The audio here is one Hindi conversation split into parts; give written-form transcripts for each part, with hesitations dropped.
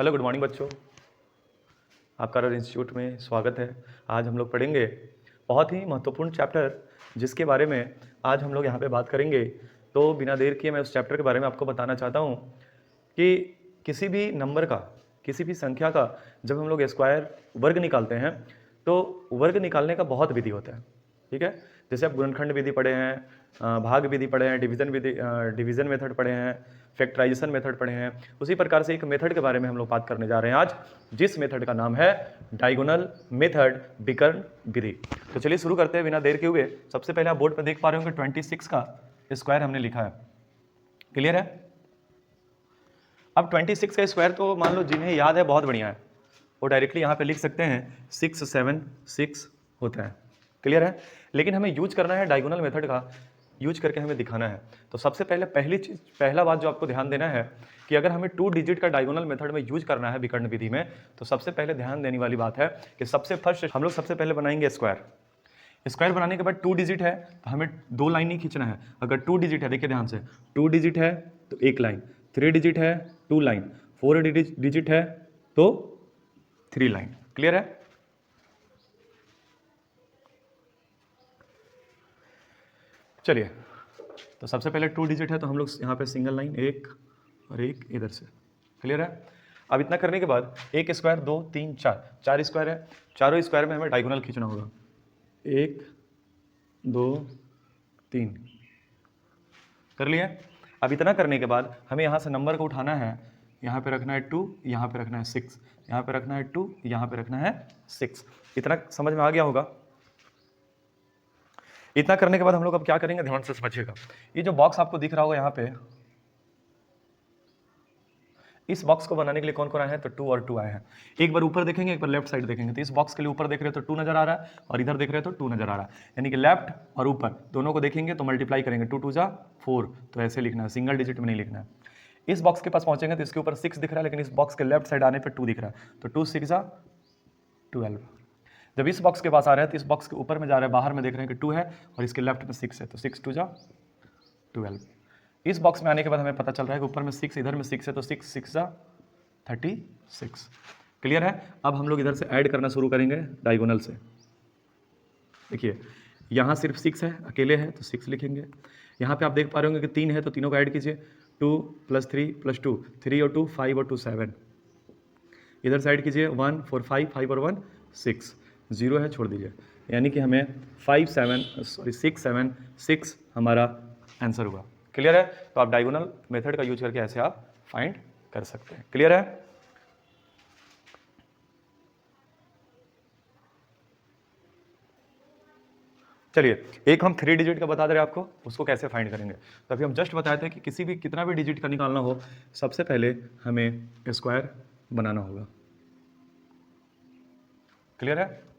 हेलो गुड मॉर्निंग बच्चों, आपका रॉयल इंस्टीट्यूट में स्वागत है। आज हम लोग पढ़ेंगे बहुत ही महत्वपूर्ण चैप्टर जिसके बारे में आज हम लोग यहाँ पे बात करेंगे। तो बिना देर किए मैं उस चैप्टर के बारे में आपको बताना चाहता हूँ कि किसी भी नंबर का, किसी भी संख्या का जब हम लोग स्क्वायर वर्ग निकालते हैं तो वर्ग निकालने का बहुत विधि होता है। ठीक है, जैसे आप गुणनखंड विधि पढ़े हैं, भाग विधि पढ़े हैं, डिवीजन मेथड पढ़े हैं, फैक्टराइजेशन मेथड पढ़े हैं, उसी प्रकार से एक मेथड के बारे में हम लोग बात करने जा रहे हैं आज, जिस मेथड का नाम है डायगोनल मेथड, विकर्ण विधि। तो चलिए शुरू करते हैं बिना देर के हुए। सबसे पहले आप बोर्ड पर देख पा रहे हो कि 26 का स्क्वायर हमने लिखा है। क्लियर है? अब 26 का स्क्वायर तो मान लो जिन्हें याद है बहुत बढ़िया है, वो डायरेक्टली यहाँ पे लिख सकते हैं 676 होता है। क्लियर है? लेकिन हमें यूज करना है डायगोनल मेथड का, यूज करके हमें दिखाना है। तो सबसे पहले पहला बात जो आपको ध्यान देना है कि अगर हमें 2 डिजिट का डायगोनल मेथड में यूज करना है विकर्ण विधि में, तो सबसे पहले ध्यान देने वाली बात है कि सबसे फर्स्ट हम लोग सबसे पहले बनाएंगे स्क्वायर। स्क्वायर बनाने के बाद 2 डिजिट है तो हमें 2 लाइन नहीं खींचना है। अगर 2 डिजिट है, देखिए ध्यान से, 2 डिजिट है तो 1 लाइन, 3 डिजिट है 2 लाइन, 4 डिजिट है तो 3 लाइन। क्लियर है? चलिए, तो सबसे पहले 2 डिजिट है तो हम लोग यहाँ पे सिंगल लाइन, एक और एक इधर से। क्लियर है? अब इतना करने के बाद एक स्क्वायर, 2 3 4, 4 स्क्वायर है, चारों स्क्वायर में हमें डायगोनल खींचना होगा। 1 2 3 कर लिया। अब इतना करने के बाद हमें यहाँ से नंबर को उठाना है, यहाँ पे रखना है 2, यहाँ पे रखना है 6, यहाँ पे रखना है 2, यहाँ पे रखना है 6। इतना समझ में आ गया होगा? इतना करने के बाद हम लोग अब क्या करेंगे, ध्यान से समझिएगा। ये जो बॉक्स आपको दिख रहा होगा यहाँ पे, इस बॉक्स को बनाने के लिए कौन कौन आए हैं, तो 2 और 2 आए हैं। एक बार ऊपर देखेंगे, एक बार लेफ्ट साइड देखेंगे। तो इस बॉक्स के लिए ऊपर देख रहे हो तो 2 नजर आ रहा है और इधर देख रहे हो तो 2 नजर आ रहा है, यानी कि लेफ्ट और ऊपर दोनों को देखेंगे तो मल्टीप्लाई करेंगे। 2 2 जा 4, तो ऐसे लिखना है, सिंगल डिजिट में नहीं लिखना है। इस बॉक्स के पास पहुंचेंगे तो इसके ऊपर 6 दिख रहा है, लेकिन इस बॉक्स के लेफ्ट साइड आने पर 2 दिख रहा है, तो 2 6 जा 12। जब इस बॉक्स के पास आ रहा है तो इस बॉक्स के ऊपर में जा रहा है, बाहर में देख रहे हैं कि 2 है और इसके लेफ्ट में 6 है, तो 6 2 जा 12। इस बॉक्स में आने के बाद हमें पता चल रहा है कि ऊपर में 6, इधर में 6 है, तो 6 6 जा 36। क्लियर है? अब हम लोग इधर से ऐड करना शुरू करेंगे डायगोनल से। देखिए यहाँ सिर्फ 6 है, अकेले है तो 6 लिखेंगे। यहाँ पे आप देख पा रहे होंगे कि 3 है तो तीनों को ऐड कीजिए, 2 + 3 + 2, 3 और 2 5 और 2 7। इधर साइड कीजिए, 1 4 5, 5 और 1 6, 0 है छोड़ दीजिए, यानी कि हमें 6 7 6 हमारा आंसर हुआ। क्लियर है? तो आप डायगोनल मेथड का यूज करके ऐसे आप फाइंड कर सकते हैं। क्लियर है? चलिए, एक हम 3 डिजिट का बता दे रहे हैं आपको, उसको कैसे फाइंड करेंगे। तो अभी हम जस्ट बताए थे कि किसी भी कितना भी डिजिट का निकालना हो, सबसे पहले हमें स्क्वायर बनाना होगा। क्लियर है?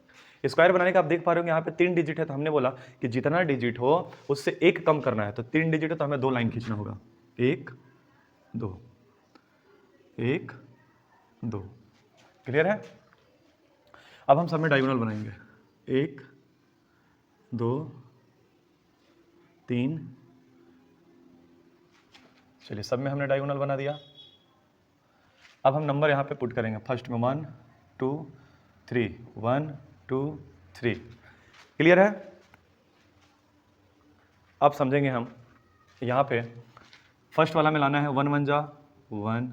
स्क्वायर बनाने का आप देख पा रहे हो यहाँ पे 3 डिजिट है, तो हमने बोला कि जितना डिजिट हो उससे एक कम करना है। तो 3 डिजिट है तो हमें 2 लाइन खींचना होगा, 1 2 1 2। क्लियर है? अब हम सब में डायगोनल बनाएंगे, 1 2 3। चलिए, सब में हमने डायगोनल बना दिया। अब हम नंबर यहाँ पे पुट करेंगे, फर्स्ट में 1 2 3, 1 2 3। क्लियर है? अब समझेंगे हम, यहाँ पे फर्स्ट वाला में लाना है 1 1 जा 1।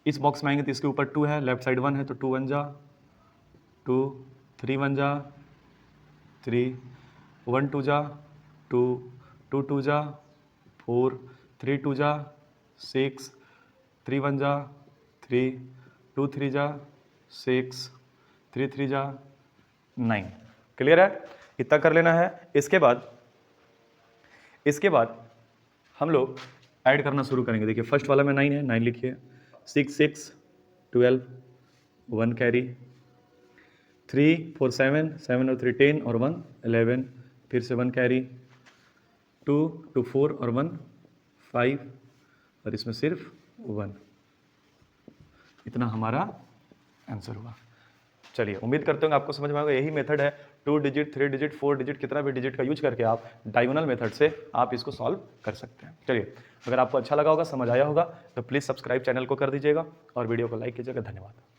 इस बॉक्स में आएंगे तो इसके ऊपर 2 है, लेफ्ट साइड 1 है तो 2 1 जा 2, 3 1 जा 3, 1 2 जा 2, 2 2 जा 4, 3 2 जा 6, 3 1 जा 3, 2 3 जा 6, 3 3 जा 9। क्लियर है? इतना कर लेना है। इसके बाद हम लोग ऐड करना शुरू करेंगे। देखिए फर्स्ट वाला में 9 है, 9 लिखिए, 6 6 12, 1 कैरी, 3 4 7, 7 और 3 10 और 1 11, फिर से 1 कैरी, 2 2 4 और 1 5, और इसमें सिर्फ 1। इतना हमारा आंसर हुआ। चलिए, उम्मीद करते होंगे आपको समझ में आएगा। यही मेथड है 2 डिजिट, 3 डिजिट, 4 डिजिट, कितना भी डिजिट का यूज करके आप डायगोनल मेथड से आप इसको सॉल्व कर सकते हैं। चलिए, अगर आपको अच्छा लगा होगा, समझ आया होगा तो प्लीज़ सब्सक्राइब चैनल को कर दीजिएगा और वीडियो को लाइक कीजिएगा। धन्यवाद।